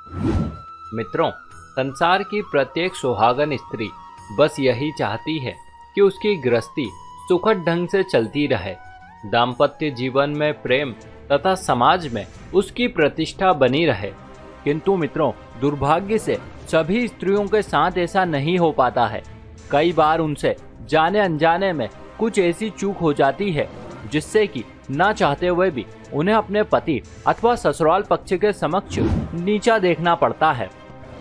मित्रों, संसार की प्रत्येक सुहागन स्त्री बस यही चाहती है कि उसकी गृहस्थी सुखद ढंग से चलती रहे, दाम्पत्य जीवन में प्रेम तथा समाज में उसकी प्रतिष्ठा बनी रहे। किंतु मित्रों, दुर्भाग्य से सभी स्त्रियों के साथ ऐसा नहीं हो पाता है। कई बार उनसे जाने अनजाने में कुछ ऐसी चूक हो जाती है जिससे कि ना चाहते हुए भी उन्हें अपने पति अथवा ससुराल पक्ष के समक्ष नीचा देखना पड़ता है।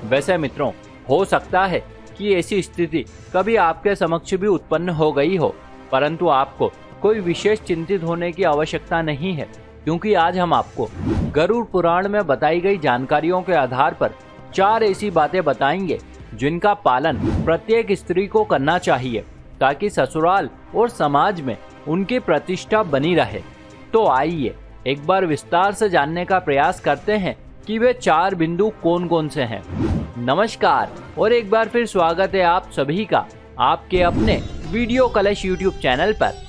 वैसे मित्रों, हो सकता है कि ऐसी स्थिति कभी आपके समक्ष भी उत्पन्न हो गई हो, परंतु आपको कोई विशेष चिंतित होने की आवश्यकता नहीं है, क्योंकि आज हम आपको गरुड़ पुराण में बताई गई जानकारियों के आधार पर 4 ऐसी बातें बताएंगे जिनका पालन प्रत्येक स्त्री को करना चाहिए ताकि ससुराल और समाज में उनकी प्रतिष्ठा बनी रहे। तो आइए एक बार विस्तार से जानने का प्रयास करते हैं कि वे 4 बिंदु कौन कौन से हैं। नमस्कार और एक बार फिर स्वागत है आप सभी का आपके अपने वीडियो कलश यूट्यूब चैनल पर।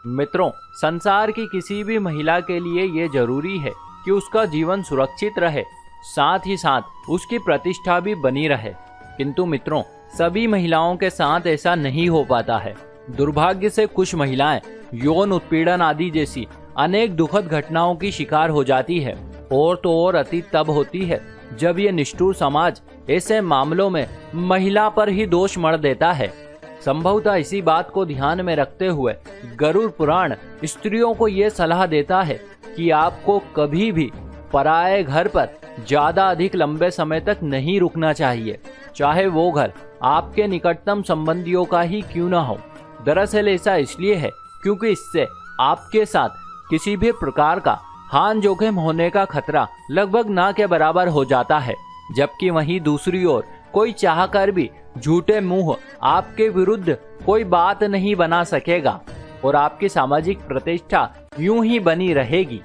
मित्रों, संसार की किसी भी महिला के लिए ये जरूरी है कि उसका जीवन सुरक्षित रहे, साथ ही साथ उसकी प्रतिष्ठा भी बनी रहे। किंतु मित्रों, सभी महिलाओं के साथ ऐसा नहीं हो पाता है। दुर्भाग्य से कुछ महिलाएं यौन उत्पीड़न आदि जैसी अनेक दुखद घटनाओं की शिकार हो जाती है। और तो और अतीत तब होती है जब ये निष्ठुर समाज ऐसे मामलों में महिला पर ही दोष मढ़ देता है। संभवतः इसी बात को ध्यान में रखते हुए गरुड़ पुराण स्त्रियों को ये सलाह देता है कि आपको कभी भी पराये घर पर ज्यादा अधिक लंबे समय तक नहीं रुकना चाहिए, चाहे वो घर आपके निकटतम संबंधियों का ही क्यों न हो। दरअसल ऐसा इसलिए है क्योंकि इससे आपके साथ किसी भी प्रकार का हानि जोखिम होने का खतरा लगभग ना के बराबर हो जाता है, जबकि वहीं दूसरी ओर कोई चाहकर भी झूठे मुंह आपके विरुद्ध कोई बात नहीं बना सकेगा और आपकी सामाजिक प्रतिष्ठा यूं ही बनी रहेगी।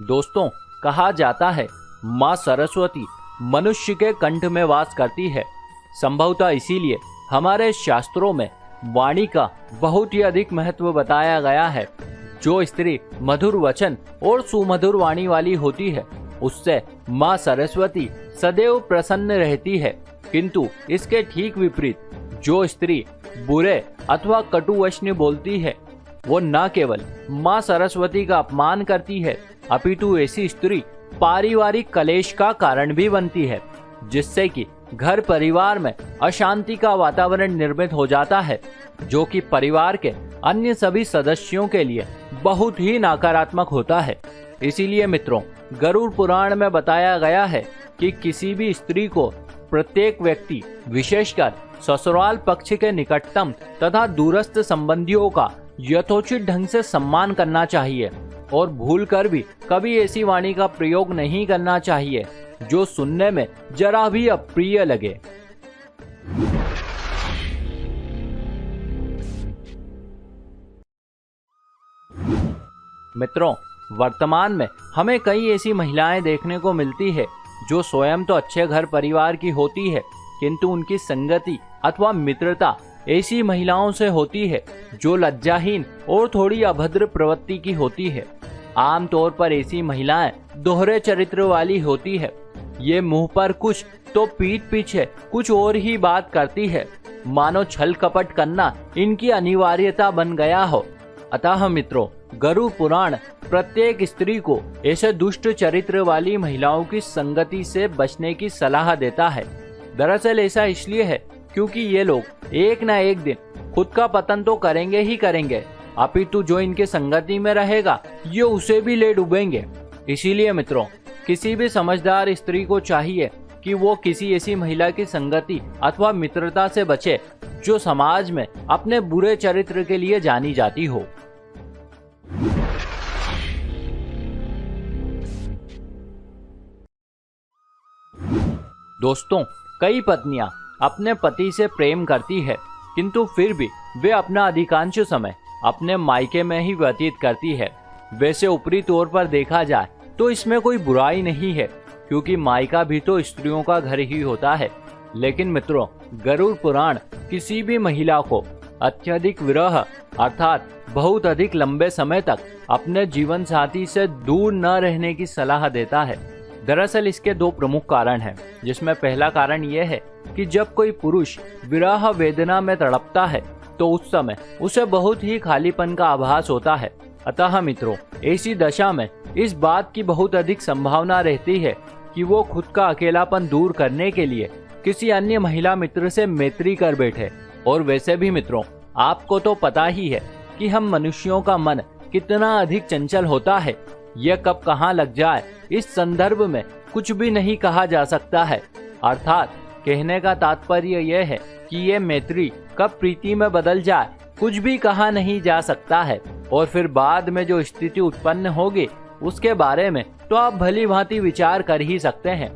दोस्तों, कहा जाता है माँ सरस्वती मनुष्य के कंठ में वास करती है। संभवतः इसीलिए हमारे शास्त्रों में वाणी का बहुत ही अधिक महत्व बताया गया है। जो स्त्री मधुर वचन और सुमधुर वाणी वाली होती है उससे माँ सरस्वती सदैव प्रसन्न रहती है। किंतु इसके ठीक विपरीत जो स्त्री बुरे अथवा कटु वचन बोलती है वो न केवल माँ सरस्वती का अपमान करती है अपितु ऐसी स्त्री पारिवारिक कलेश का कारण भी बनती है, जिससे कि घर परिवार में अशांति का वातावरण निर्मित हो जाता है, जो कि परिवार के अन्य सभी सदस्यों के लिए बहुत ही नकारात्मक होता है। इसीलिए मित्रों, गरुड़ पुराण में बताया गया है कि किसी भी स्त्री को प्रत्येक व्यक्ति विशेषकर ससुराल पक्ष के निकटतम तथा दूरस्थ संबंधियों का यथोचित ढंग से सम्मान करना चाहिए और भूलकर भी कभी ऐसी वाणी का प्रयोग नहीं करना चाहिए जो सुनने में जरा भी अप्रिय लगे। मित्रों, वर्तमान में हमें कई ऐसी महिलाएं देखने को मिलती है जो स्वयं तो अच्छे घर परिवार की होती है, किंतु उनकी संगति अथवा मित्रता ऐसी महिलाओं से होती है जो लज्जाहीन और थोड़ी अभद्र प्रवृत्ति की होती है। आमतौर पर ऐसी महिलाएं दोहरे चरित्र वाली होती है। ये मुंह पर कुछ तो पीठ पीछे कुछ और ही बात करती है, मानो छल कपट करना इनकी अनिवार्यता बन गया हो। अतः मित्रों, गरुड़ पुराण प्रत्येक स्त्री को ऐसे दुष्ट चरित्र वाली महिलाओं की संगति से बचने की सलाह देता है। दरअसल ऐसा इसलिए है क्योंकि ये लोग एक न एक दिन खुद का पतन तो करेंगे ही करेंगे, अपितु जो इनके संगति में रहेगा ये उसे भी ले डूबेंगे। इसीलिए मित्रों, किसी भी समझदार स्त्री को चाहिए कि वो किसी ऐसी महिला की संगति अथवा मित्रता से बचे जो समाज में अपने बुरे चरित्र के लिए जानी जाती हो। दोस्तों, कई पत्नियां अपने पति से प्रेम करती है, किंतु फिर भी वे अपना अधिकांश समय अपने मायके में ही व्यतीत करती है। वैसे ऊपरी तौर पर देखा जाए तो इसमें कोई बुराई नहीं है, क्योंकि मायका भी तो स्त्रियों का घर ही होता है। लेकिन मित्रों, गरुड़ पुराण किसी भी महिला को अत्यधिक विरह अर्थात बहुत अधिक लंबे समय तक अपने जीवन साथी से दूर न रहने की सलाह देता है। दरअसल इसके दो प्रमुख कारण हैं, जिसमें पहला कारण यह है कि जब कोई पुरुष विरह वेदना में तड़पता है तो उस समय उसे बहुत ही खालीपन का आभास होता है। अतः मित्रों, ऐसी दशा में इस बात की बहुत अधिक संभावना रहती है कि वो खुद का अकेलापन दूर करने के लिए किसी अन्य महिला मित्र से मैत्री कर बैठे। और वैसे भी मित्रों, आपको तो पता ही है कि हम मनुष्यों का मन कितना अधिक चंचल होता है। यह कब कहाँ लग जाए, इस संदर्भ में कुछ भी नहीं कहा जा सकता है। अर्थात कहने का तात्पर्य यह है कि ये मैत्री कब प्रीति में बदल जाए, कुछ भी कहा नहीं जा सकता है। और फिर बाद में जो स्थिति उत्पन्न होगी उसके बारे में तो आप भली भांति विचार कर ही सकते हैं।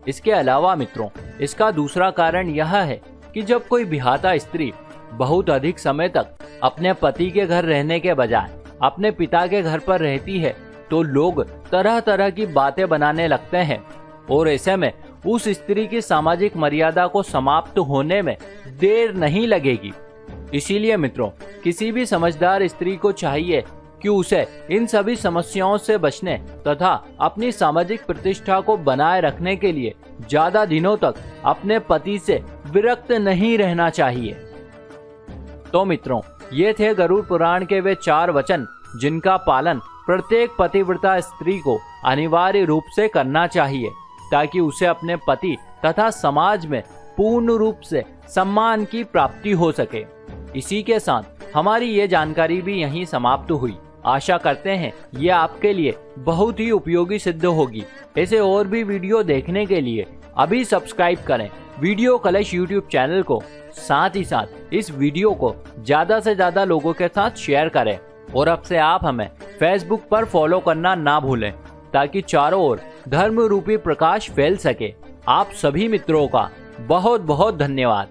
इसके अलावा मित्रों, इसका दूसरा कारण यह है कि जब कोई विहाता स्त्री बहुत अधिक समय तक अपने पति के घर रहने के बजाय अपने पिता के घर पर रहती है तो लोग तरह तरह की बातें बनाने लगते हैं, और ऐसे में उस स्त्री की सामाजिक मर्यादा को समाप्त होने में देर नहीं लगेगी। इसीलिए मित्रों, किसी भी समझदार स्त्री को चाहिए कि उसे इन सभी समस्याओं से बचने तथा अपनी सामाजिक प्रतिष्ठा को बनाए रखने के लिए ज्यादा दिनों तक अपने पति से विरक्त नहीं रहना चाहिए। तो मित्रों, ये थे गरुड़ पुराण के वे 4 वचन जिनका पालन प्रत्येक पतिव्रता स्त्री को अनिवार्य रूप से करना चाहिए, ताकि उसे अपने पति तथा समाज में पूर्ण रूप से सम्मान की प्राप्ति हो सके। इसी के साथ हमारी ये जानकारी भी यहीं समाप्त हुई। आशा करते हैं ये आपके लिए बहुत ही उपयोगी सिद्ध होगी। ऐसे और भी वीडियो देखने के लिए अभी सब्सक्राइब करें वीडियो कलश यूट्यूब चैनल को। साथ ही साथ इस वीडियो को ज्यादा से ज्यादा लोगों के साथ शेयर करें, और अब से आप हमें फेसबुक पर फॉलो करना ना भूलें, ताकि चारों ओर धर्म रूपी प्रकाश फैल सके। आप सभी मित्रों का बहुत बहुत धन्यवाद।